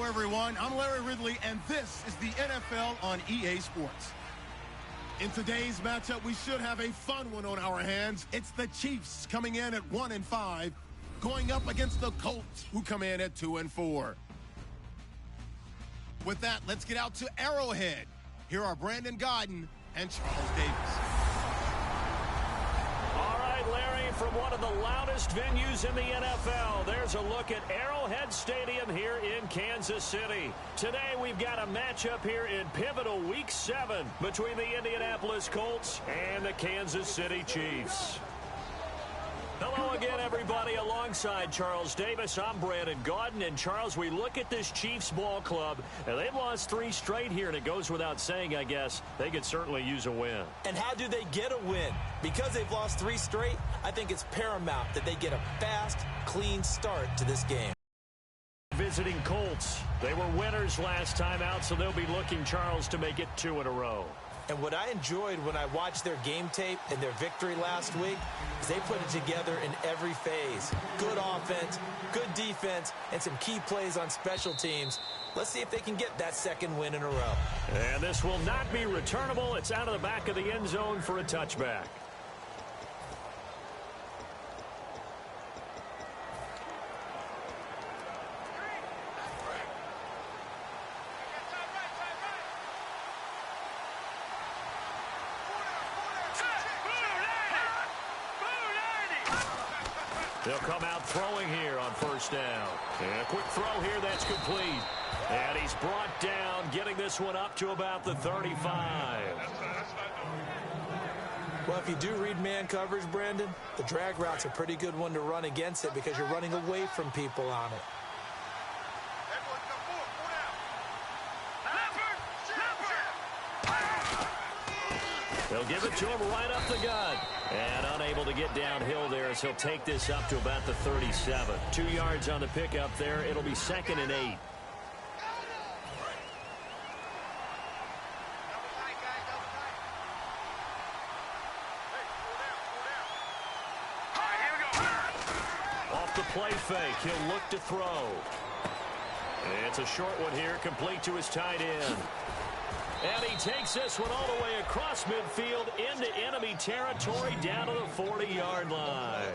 everyone. I'm Larry Ridley, and this is the NFL on EA Sports. In today's matchup, we should have a fun one on our hands. It's the Chiefs coming in at 1-5, going up against the Colts, who come in at 2-4. With that, let's get out to Arrowhead. Here are Brandon Gaudin and Charles Davis. All right, Larry, from one of the loudest venues in the NFL, there's a look at Arrowhead Stadium here in Kansas City. Today, we've got a matchup here in pivotal Week 7 between the Indianapolis Colts and the Kansas City Chiefs. Hello again, everybody. Alongside Charles Davis, I'm Brandon Gaudin. And, Charles, we look at this Chiefs ball club, and they've lost 3 straight here, and it goes without saying, I guess, they could certainly use a win. And how do they get a win? Because they've lost 3 straight, I think it's paramount that they get a fast, clean start to this game. Visiting Colts. They were winners last time out, so they'll be looking, Charles, to make it 2 in a row. And what I enjoyed when I watched their game tape and their victory last week is they put it together in every phase. Good offense, good defense, and some key plays on special teams. Let's see if they can get that 2nd win in a row. And this will not be returnable. It's out of the back of the end zone for a touchback. They'll come out throwing here on 1st down. And a quick throw here that's complete. And he's brought down, getting this one up to about the 35. Well, if you do read man coverage, Brandon, the drag route's a pretty good one to run against it because you're running away from people on it. They'll give it to him right up the gut. And unable to get downhill there as he'll take this up to about the 37. 2 yards on the pickup there. It'll be 2nd and 8. Off the play fake, he'll look to throw. It's a short one here, complete to his tight end. And he takes this one all the way across midfield into enemy territory down to the 40-yard line.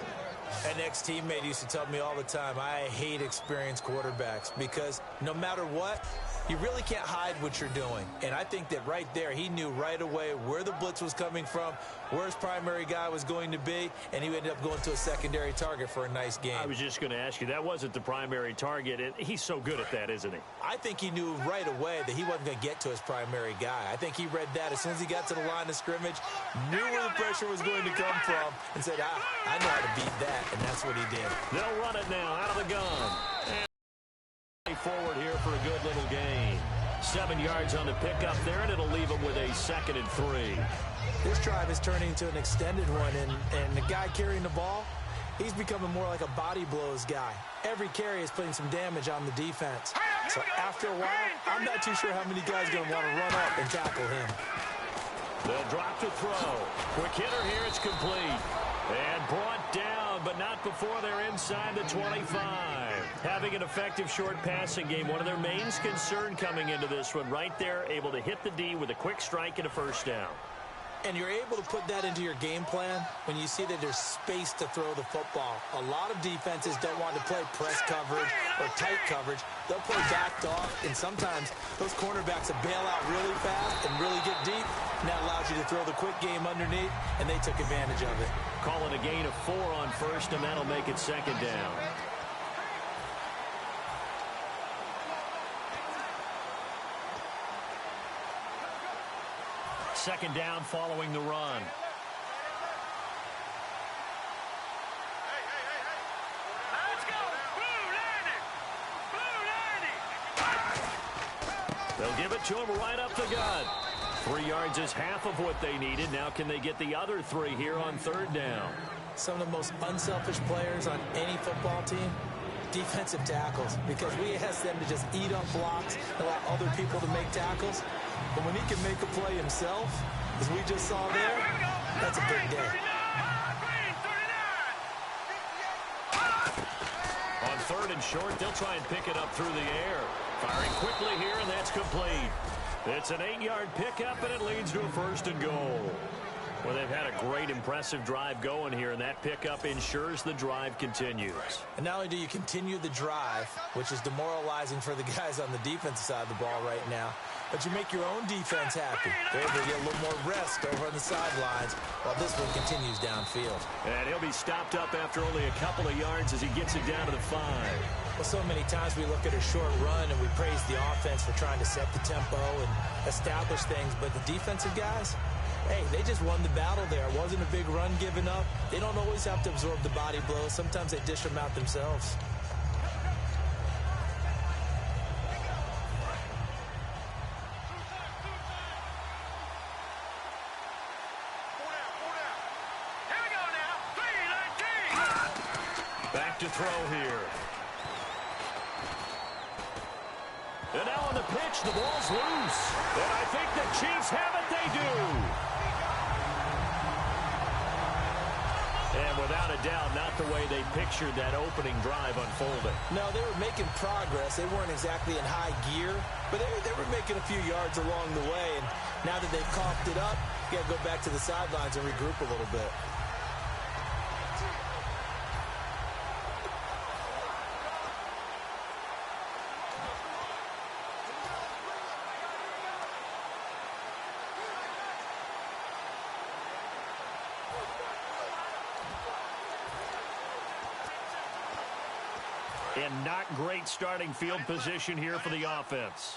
An ex-teammate used to tell me all the time, I hate experienced quarterbacks because no matter what, you really can't hide what you're doing. And I think that right there, he knew right away where the blitz was coming from, where his primary guy was going to be, and he ended up going to a secondary target for a nice game. I was just going to ask you, that wasn't the primary target, and he's so good at that, isn't he? I think he knew right away that he wasn't going to get to his primary guy. I think he read that as soon as he got to the line of scrimmage, knew where the pressure was going to come from, and said, I know how to beat that, and that's what he did. They'll run it now out of the gun. And forward here for a good little gain. 7 yards on the pickup there, and it'll leave him with a 2nd and 3. This drive is turning into an extended one, and the guy carrying the ball, he's becoming more like a body blows guy. Every carry is putting some damage on the defense. So after a while, I'm not too sure how many guys are going to want to run up and tackle him. They'll drop to throw. Quick hitter here, it's complete. And brought down, but not before they're inside the 25. Having an effective short passing game, one of their main concern coming into this one, right there, able to hit the D with a quick strike and a 1st down. And you're able to put that into your game plan when you see that there's space to throw the football. A lot of defenses don't want to play press coverage or tight coverage. They'll play backed off, and sometimes those cornerbacks will bail out really fast and really get deep, and that allows you to throw the quick game underneath, and they took advantage of it. Call it a gain of 4 on 1st, and that'll make it 2nd down. Second down following the run. They'll give it to him right up the gut. 3 yards is half of what they needed. Now can they get the other 3 here on 3rd down? Some of the most unselfish players on any football team, defensive tackles, because we ask them to just eat up blocks, allow other people to make tackles. But when he can make a play himself, as we just saw there, that's a big day. On 3rd and short, they'll try and pick it up through the air. Firing quickly here, and that's complete. It's an 8-yard pickup, and it leads to a 1st and goal. Well, they've had a great, impressive drive going here, and that pickup ensures the drive continues. And not only do you continue the drive, which is demoralizing for the guys on the defensive side of the ball right now, but you make your own defense happy. They're able to get a little more rest over on the sidelines while this one continues downfield. And he'll be stopped up after only a couple of yards as he gets it down to the 5. Well, so many times we look at a short run and we praise the offense for trying to set the tempo and establish things, but the defensive guys, hey, they just won the battle there. It wasn't a big run given up. They don't always have to absorb the body blows. Sometimes they dish them out themselves. Back to throw here. And now on the pitch, the ball's loose. And I think the Chiefs have it. They do. And without a doubt, not the way they pictured that opening drive unfolding. No, they were making progress. They weren't exactly in high gear, but they were making a few yards along the way. And now that they've coughed it up, you got to go back to the sidelines and regroup a little bit. And not great starting field position here for the offense.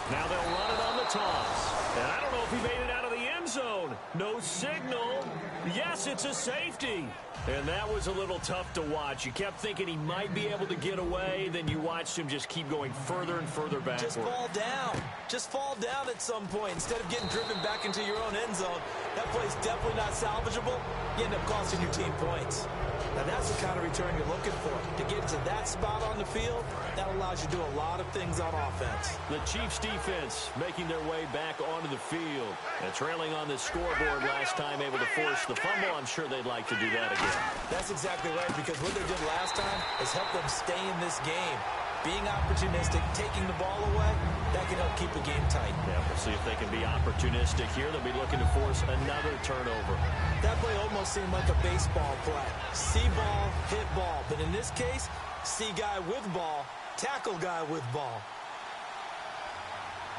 Now they'll run it on the toss. And I don't know if he made it out of the end zone. No signal. Yes, it's a safety. And that was a little tough to watch. You kept thinking he might be able to get away. Then you watched him just keep going further and further backward. Just fall down. Just fall down at some point. Instead of getting driven back into your own end zone, that play's definitely not salvageable. You end up costing your team points. Now, that's the kind of return you're looking for. To get to that spot on the field, that allows you to do a lot of things on offense. The Chiefs defense making their way back onto the field. And trailing on the scoreboard last time, able to force the fumble. I'm sure they'd like to do that again. That's exactly right, because what they did last time is help them stay in this game. Being opportunistic, taking the ball away, that can help keep a game tight. Yeah, we'll see if they can be opportunistic here. They'll be looking to force another turnover. That play almost seemed like a baseball play. See ball, hit ball. But in this case, see guy with ball, tackle guy with ball.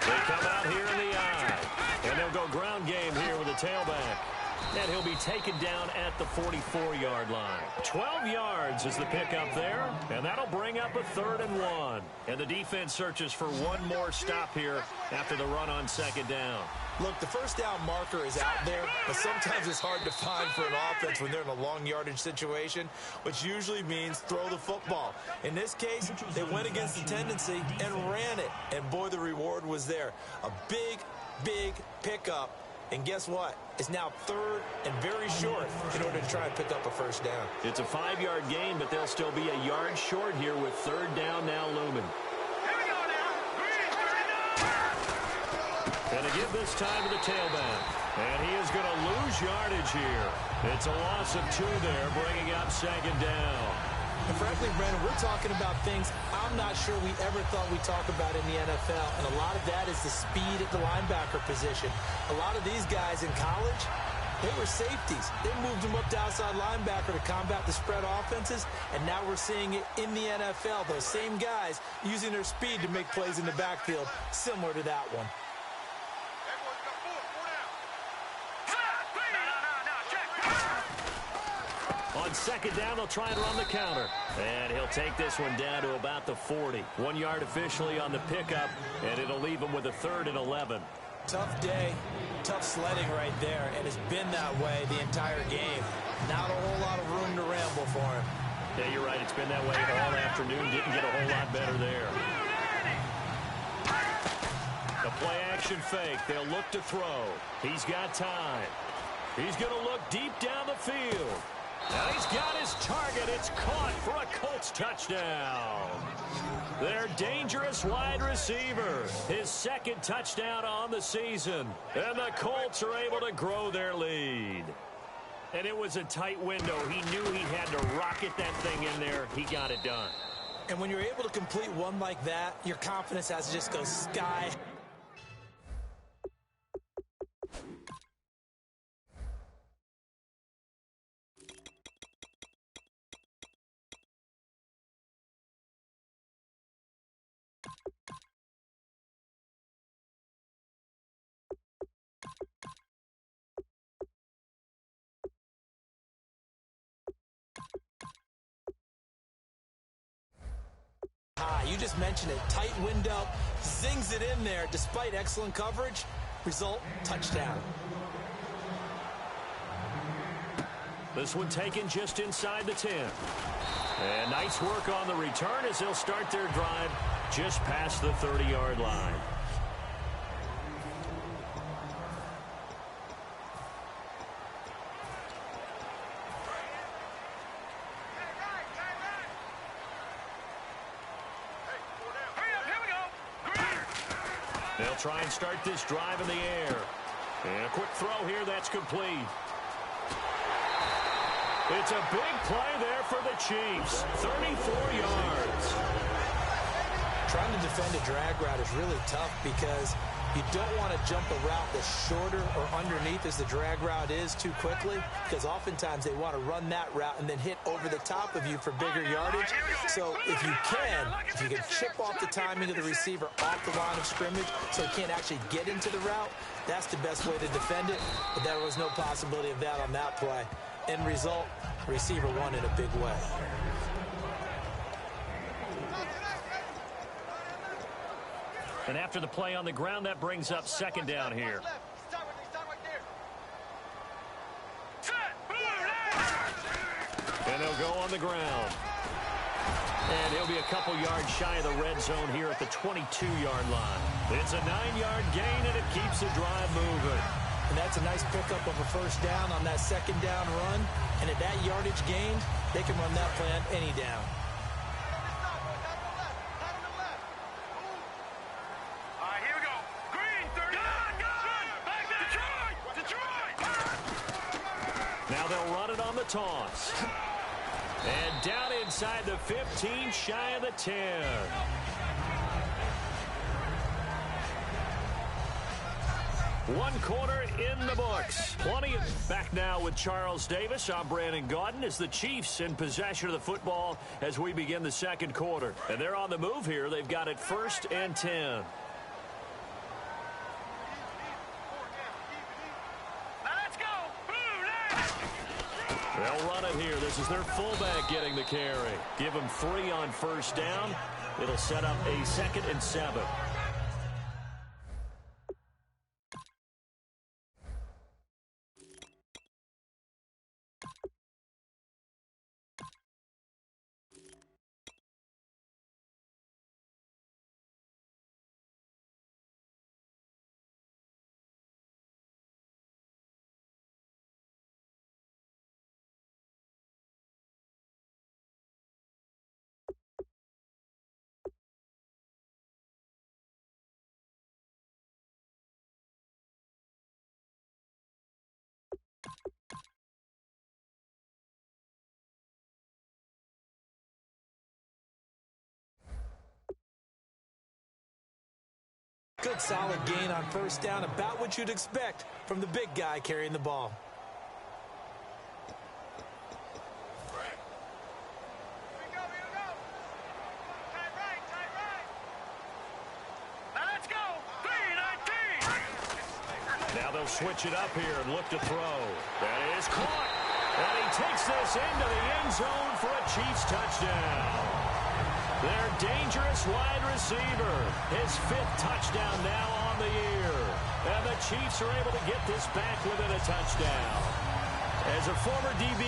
They come out here in the eye. And they'll go ground game here with a tailback. And he'll be taken down at the 44-yard line. 12 yards is the pickup there, and that'll bring up a 3rd and 1. And the defense searches for one more stop here after the run on 2nd down. Look, the first down marker is out there, but sometimes it's hard to find for an offense when they're in a long yardage situation, which usually means throw the football. In this case, they went against the tendency and ran it. And boy, the reward was there. A big, big pickup. And guess what? It's now 3rd and very short in order to try and pick up a 1st down. It's a 5-yard gain, but they'll still be a yard short here with 3rd down now looming. And to give this time to the tailback. And he is going to lose yardage here. It's a loss of 2 there, bringing up 2nd down. And frankly, Brandon, we're talking about things I'm not sure we ever thought we'd talk about in the NFL. And a lot of that is the speed at the linebacker position. A lot of these guys in college, they were safeties. They moved them up to outside linebacker to combat the spread offenses. And now we're seeing it in the NFL. Those same guys using their speed to make plays in the backfield, similar to that one. On 2nd down, they'll try and run the counter. And he'll take this one down to about the 40. 1 yard officially on the pickup, and it'll leave him with a 3rd and 11. Tough day, tough sledding right there, and it's been that way the entire game. Not a whole lot of room to ramble for him. Yeah, you're right. It's been that way all afternoon. Didn't get a whole lot better there. The play-action fake. They'll look to throw. He's got time. He's going to look deep down the field. And he's got his target. It's caught for a Colts touchdown. Their dangerous wide receiver. His 2nd touchdown on the season. And the Colts are able to grow their lead. And it was a tight window. He knew he had to rocket that thing in there. He got it done. And when you're able to complete one like that, your confidence has to just go sky. You just mentioned it. Tight window, zings it in there despite excellent coverage. Result, touchdown. This one taken just inside the 10. And nice work on the return as they'll start their drive just past the 30-yard line. They'll try and start this drive in the air. And a quick throw here, that's complete. It's a big play there for the Chiefs. 34 yards. Trying to defend a drag route is really tough because you don't want to jump a route that's shorter or underneath as the drag route is too quickly, because oftentimes they want to run that route and then hit over the top of you for bigger yardage. So if you can chip off the timing of the receiver off the line of scrimmage so he can't actually get into the route, that's the best way to defend it. But there was no possibility of that on that play. End result, receiver won in a big way. And after the play on the ground, that brings up second down here. And they'll go on the ground. And he'll be a couple yards shy of the red zone here at the 22-yard line. It's a 9-yard gain, and it keeps the drive moving. And that's a nice pickup of a first down on that second down run. And at that yardage gained, they can run that play on any down. Now they'll run it on the toss. And down inside the 15, shy of the 10. One quarter in the books. Plenty of back now with Charles Davis. I'm Brandon Gaudin as the Chiefs in possession of the football as we begin the second quarter. And they're on the move here. They've got it 1st and 10. They'll run it here. This is their fullback getting the carry. Give him 3 on first down. It'll set up a 2nd and 7. Good solid gain on first down, about what you'd expect from the big guy carrying the ball. Now they'll switch it up here and look to throw. That is caught. And he takes this into the end zone for a Chiefs touchdown. Their dangerous wide receiver. His 5th touchdown now on the year. And the Chiefs are able to get this back within a touchdown. As a former DB,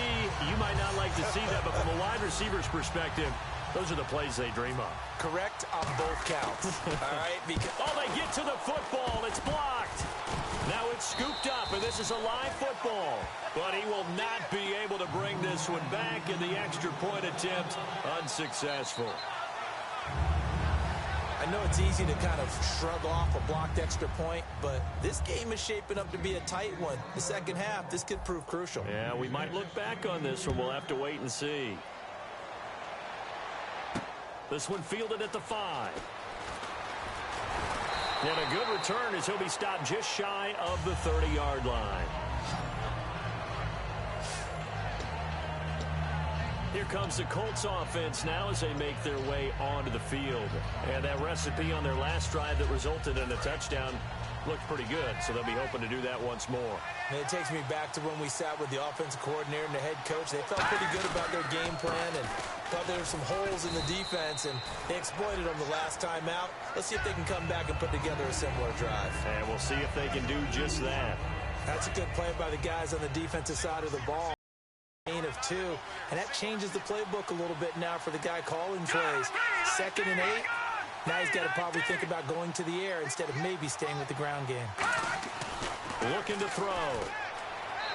you might not like to see that, but from a wide receiver's perspective, those are the plays they dream of. Correct on both counts. All right. Oh, they get to the football. It's blocked. Now it's scooped up, and this is a live football. But he will not be able to bring this one back, and the extra point attempt unsuccessful. I know it's easy to kind of shrug off a blocked extra point, but this game is shaping up to be a tight one. The second half, this could prove crucial. Yeah, we might look back on this one. We'll have to wait and see. This one fielded at the 5. And a good return as he'll be stopped just shy of the 30-yard line. Here comes the Colts offense now as they make their way onto the field. And that recipe on their last drive that resulted in a touchdown looked pretty good, so they'll be hoping to do that once more. And it takes me back to when we sat with the offensive coordinator and the head coach. They felt pretty good about their game plan and thought there were some holes in the defense, and they exploited them the last time out. Let's see if they can come back and put together a similar drive. And we'll see if they can do just that. That's a good play by the guys on the defensive side of the ball. Gain of 2, and that changes the playbook a little bit now for the guy calling plays. 2nd and 8. Now he's got to probably think about going to the air instead of maybe staying with the ground game. Looking to throw.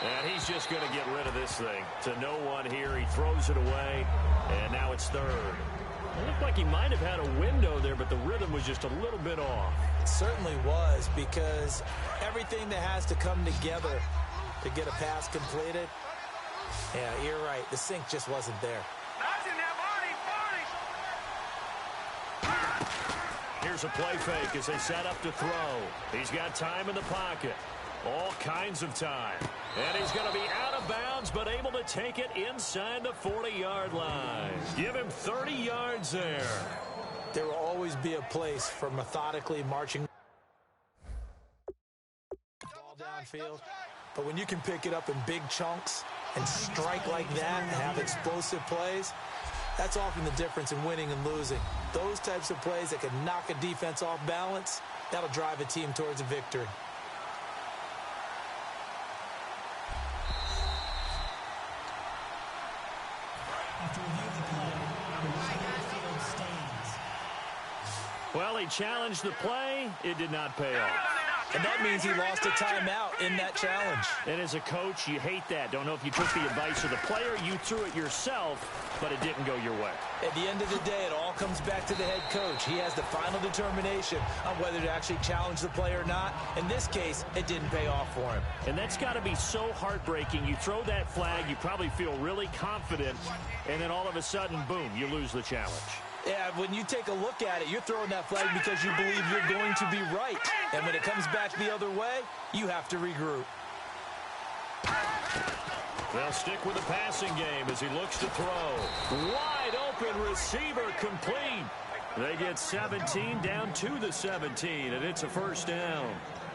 And he's just going to get rid of this thing. To no one here. He throws it away, and now it's 3rd. It looked like he might have had a window there, but the rhythm was just a little bit off. It certainly was, because everything that has to come together to get a pass completed. Yeah, you're right. The sync just wasn't there. Here's a play fake as they set up to throw. He's got time in the pocket. All kinds of time. And he's going to be out of bounds, but able to take it inside the 40-yard line. Give him 30 yards there. There will always be a place for methodically marching the ball downfield. But when you can pick it up in big chunks and strike like that and have explosive plays, that's often the difference in winning and losing. Those types of plays that can knock a defense off balance, that'll drive a team towards a victory. After review of the play, the right outfield stands. Well, he challenged the play. It did not pay off. And that means he lost a timeout in that challenge. And as a coach, you hate that. Don't know if you took the advice of the player. You threw it yourself, but it didn't go your way. At the end of the day, it all comes back to the head coach. He has the final determination on whether to actually challenge the play or not. In this case, it didn't pay off for him. And that's got to be so heartbreaking. You throw that flag, you probably feel really confident, and then all of a sudden, boom, you lose the challenge. Yeah, when you take a look at it, you're throwing that flag because you believe you're going to be right. And when it comes back the other way, you have to regroup. They'll stick with the passing game as he looks to throw. Wide open receiver complete. They get 17 down to the 17, and it's a first down.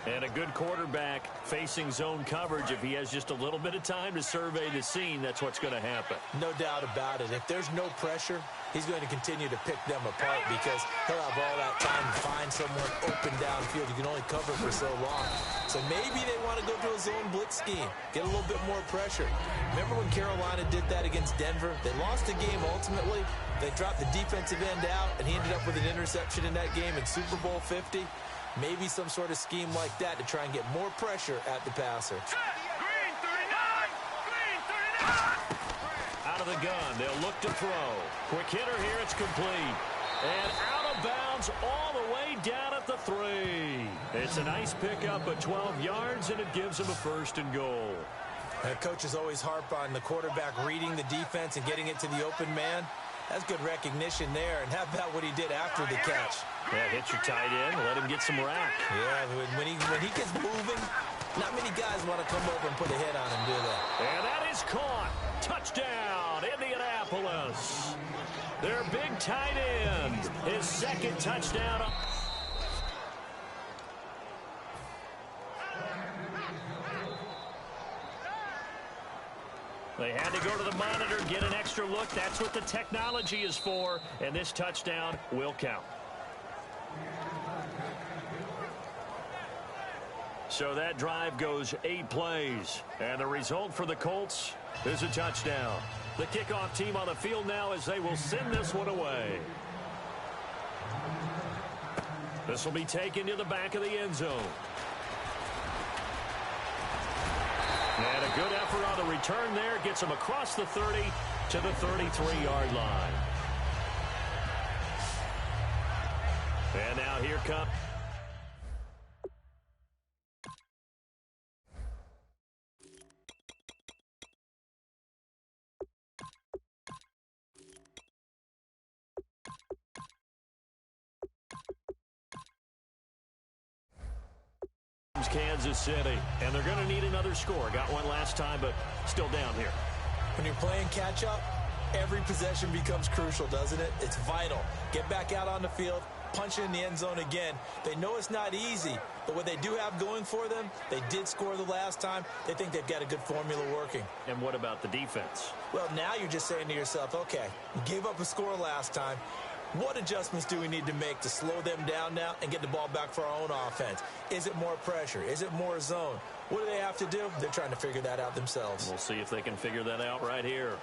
And a good quarterback facing zone coverage. If he has just a little bit of time to survey the scene, that's what's going to happen. No doubt about it. If there's no pressure, he's going to continue to pick them apart because he'll have all that time to find someone open downfield. You can only cover for so long. So maybe they want to go to a zone blitz scheme, get a little bit more pressure. Remember when Carolina did that against Denver? They lost the game ultimately. They dropped the defensive end out, and he ended up with an interception in that game in Super Bowl 50. Maybe some sort of scheme like that to try and get more pressure at the passer. Green 39! Green 39! Out of the gun, they'll look to throw. Quick hitter here, it's complete. And out of bounds all the way down at the 3. It's a nice pickup at 12 yards, and it gives him a 1st and goal. Coaches always harp on the quarterback reading the defense and getting it to the open man. That's good recognition there. And how about what he did after the catch? Yeah, hit your tight end, let him get some rack. Yeah, when he gets moving, not many guys want to come over and put a hit on him, do they? And that is caught. Touchdown, Indianapolis. Their big tight end, his 2nd touchdown. They had to go to the monitor, get an extra look. That's what the technology is for, and this touchdown will count. So that drive goes 8 plays, and the result for the Colts is a touchdown. The kickoff team on the field now as they will send this one away. This will be taken to the back of the end zone. And a good effort on the return there. Gets him across the 30 to the 33-yard line. And now here comes... Kansas City, and they're going to need another score. Got one last time, but still down here. When you're playing catch-up, every possession becomes crucial, doesn't it? It's vital. Get back out on the field, punch it in the end zone again. They know it's not easy, but what they do have going for them, they did score the last time. They think they've got a good formula working. And what about the defense? Well, now you're just saying to yourself, okay, we gave up a score last time. What adjustments do we need to make to slow them down now and get the ball back for our own offense? Is it more pressure? Is it more zone? What do they have to do? They're trying to figure that out themselves. We'll see if they can figure that out right here.